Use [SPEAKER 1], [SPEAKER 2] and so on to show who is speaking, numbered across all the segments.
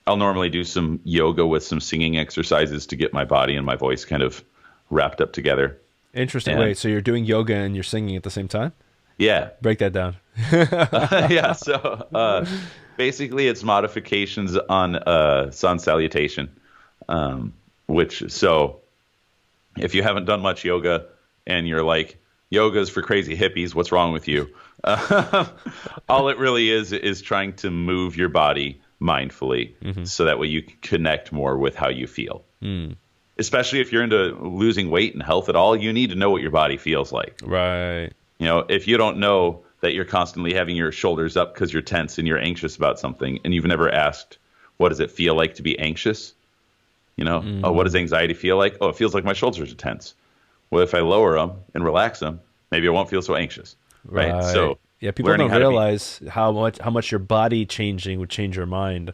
[SPEAKER 1] I'll normally do some yoga with some singing exercises to get my body and my voice kind of wrapped up together.
[SPEAKER 2] Interesting.
[SPEAKER 1] And
[SPEAKER 2] Wait, so you're doing yoga and you're singing at the same time?
[SPEAKER 1] yeah,
[SPEAKER 2] Break that down.
[SPEAKER 1] yeah. So basically, it's modifications on sun salutation, which so if you haven't done much yoga and you're like, yoga's for crazy hippies, what's wrong with you? All it really is trying to move your body mindfully
[SPEAKER 2] Hmm.
[SPEAKER 1] so that way you can connect more with how you feel.
[SPEAKER 2] Mm.
[SPEAKER 1] Especially if you're into losing weight and health at all, you need to know what your body feels like.
[SPEAKER 2] Right.
[SPEAKER 1] You know, if you don't know that you're constantly having your shoulders up because you're tense and you're anxious about something, and you've never asked, what does it feel like to be anxious? You know, oh, what does
[SPEAKER 2] Mm.
[SPEAKER 1] anxiety feel like? Oh, it feels like my shoulders are tense. Well, if I lower them and relax them, maybe I won't feel so anxious, right?
[SPEAKER 2] Right.
[SPEAKER 1] So
[SPEAKER 2] Yeah, people
[SPEAKER 1] learning
[SPEAKER 2] don't
[SPEAKER 1] how to be,
[SPEAKER 2] realize how much your body changing would change your mind, or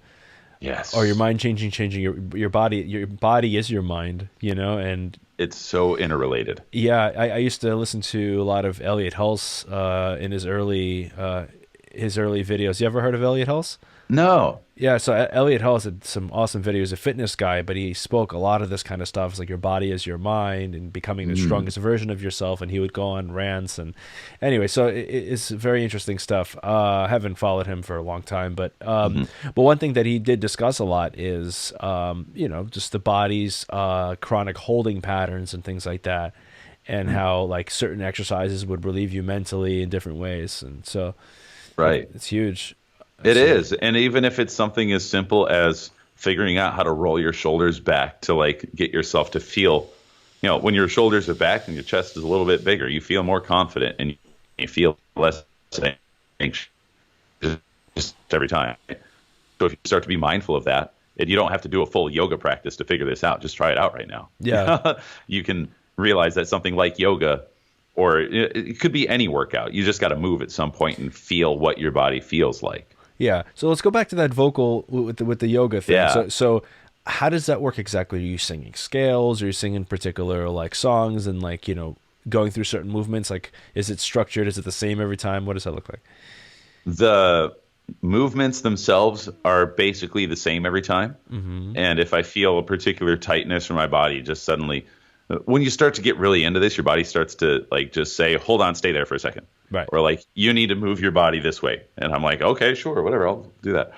[SPEAKER 2] your
[SPEAKER 1] yes,
[SPEAKER 2] mind changing your body. Your body is your mind, and
[SPEAKER 1] it's so interrelated.
[SPEAKER 2] yeah, I used to listen to a lot of Elliot Hulse in his early videos. You ever heard of Elliot Hulse?
[SPEAKER 1] No.
[SPEAKER 2] Yeah, so Elliot Hulse had some awesome videos. A fitness guy, but he spoke a lot of this kind of stuff. It's like your body is your mind and becoming the
[SPEAKER 1] Mm,
[SPEAKER 2] strongest version of yourself. And he would go on rants. And anyway, so it's very interesting stuff. I haven't followed him for a long time,
[SPEAKER 1] mhm,
[SPEAKER 2] but one thing that he did discuss a lot is just the body's chronic holding patterns and things like that, and
[SPEAKER 1] mm.
[SPEAKER 2] how like certain exercises would relieve you mentally in different ways. And so
[SPEAKER 1] Right.
[SPEAKER 2] it's huge.
[SPEAKER 1] It
[SPEAKER 2] So
[SPEAKER 1] is. And even if it's something as simple as figuring out how to roll your shoulders back to like get yourself to feel, when your shoulders are back and your chest is a little bit bigger, you feel more confident and you feel less anxious just every time. So if you start to be mindful of that, and you don't have to do a full yoga practice to figure this out, just try it out right now.
[SPEAKER 2] yeah.
[SPEAKER 1] You can realize that something like yoga, or it could be any workout, you just got to move at some point and feel what your body feels like.
[SPEAKER 2] Yeah. So let's go back to that vocal with the yoga thing.
[SPEAKER 1] Yeah.
[SPEAKER 2] So how does that work exactly? Are you singing scales? Are you singing particular like songs and like, going through certain movements? Like, is it structured? Is it the same every time? What does that look like?
[SPEAKER 1] The movements themselves are basically the same every time.
[SPEAKER 2] Hmm.
[SPEAKER 1] And if I feel a particular tightness in my body, just suddenly, when you start to get really into this, your body starts to like just say, hold on, stay there for a second.
[SPEAKER 2] Right.
[SPEAKER 1] Or like, you need to move your body this way. And I'm like, okay, sure, whatever, I'll do that.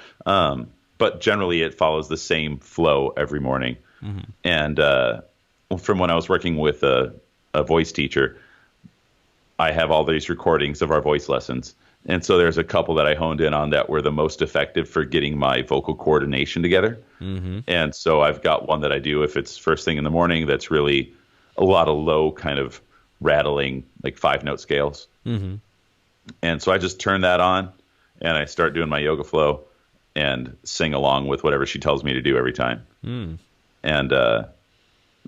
[SPEAKER 1] But generally, it follows the same flow every morning.
[SPEAKER 2] Hmm.
[SPEAKER 1] And from when I was working with a voice teacher, I have all these recordings of our voice lessons. And so there's a couple that I honed in on that were the most effective for getting my vocal coordination together.
[SPEAKER 2] Hmm.
[SPEAKER 1] And so I've got one that I do if it's first thing in the morning that's really a lot of low kind of rattling, like 5 note scales.
[SPEAKER 2] Hmm.
[SPEAKER 1] And so I just turn that on and I start doing my yoga flow and sing along with whatever she tells me to do every time.
[SPEAKER 2] Mm.
[SPEAKER 1] And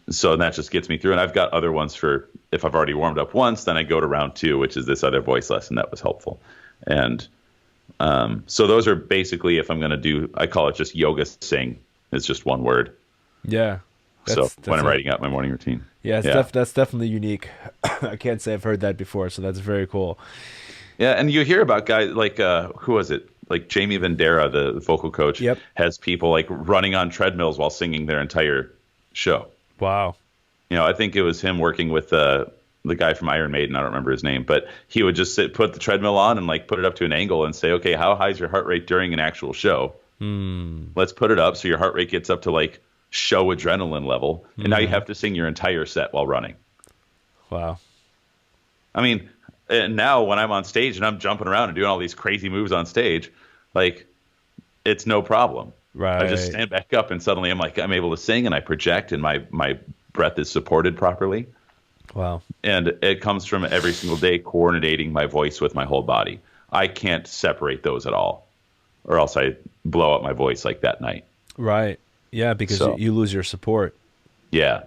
[SPEAKER 1] so that just gets me through. And I've got other ones for if I've already warmed up once, then I go to round two, which is this other voice lesson that was helpful. And so those are basically, if I'm going to do, I call it just yoga sing. It's just one word.
[SPEAKER 2] Yeah.
[SPEAKER 1] So when
[SPEAKER 2] That's
[SPEAKER 1] I'm
[SPEAKER 2] a,
[SPEAKER 1] writing out my morning routine.
[SPEAKER 2] yeah,
[SPEAKER 1] Yeah.
[SPEAKER 2] that's definitely unique. I can't say I've heard that before, so that's very cool.
[SPEAKER 1] Yeah. And you hear about guys like, who was it? Like Jamie Vendera, the vocal coach,
[SPEAKER 2] Yep.
[SPEAKER 1] has people like running on treadmills while singing their entire show.
[SPEAKER 2] Wow.
[SPEAKER 1] I think it was him working with the guy from Iron Maiden. I don't remember his name, but he would just put the treadmill on and like put it up to an angle and say, okay, how high is your heart rate during an actual show?
[SPEAKER 2] Hmm.
[SPEAKER 1] Let's put it up so your heart rate gets up to like show adrenaline level. And now you
[SPEAKER 2] Hmm.
[SPEAKER 1] have to sing your entire set while running.
[SPEAKER 2] Wow.
[SPEAKER 1] I mean, and now when I'm on stage and I'm jumping around and doing all these crazy moves on stage, like it's no problem. I just
[SPEAKER 2] Right.
[SPEAKER 1] stand back up and suddenly I'm able to sing and I project and my breath is supported properly.
[SPEAKER 2] Wow.
[SPEAKER 1] And it comes from every single day coordinating my voice with my whole body. I can't separate those at all, or else I blow up my voice like that night.
[SPEAKER 2] Right. Yeah, because
[SPEAKER 1] So
[SPEAKER 2] you lose your support.
[SPEAKER 1] yeah,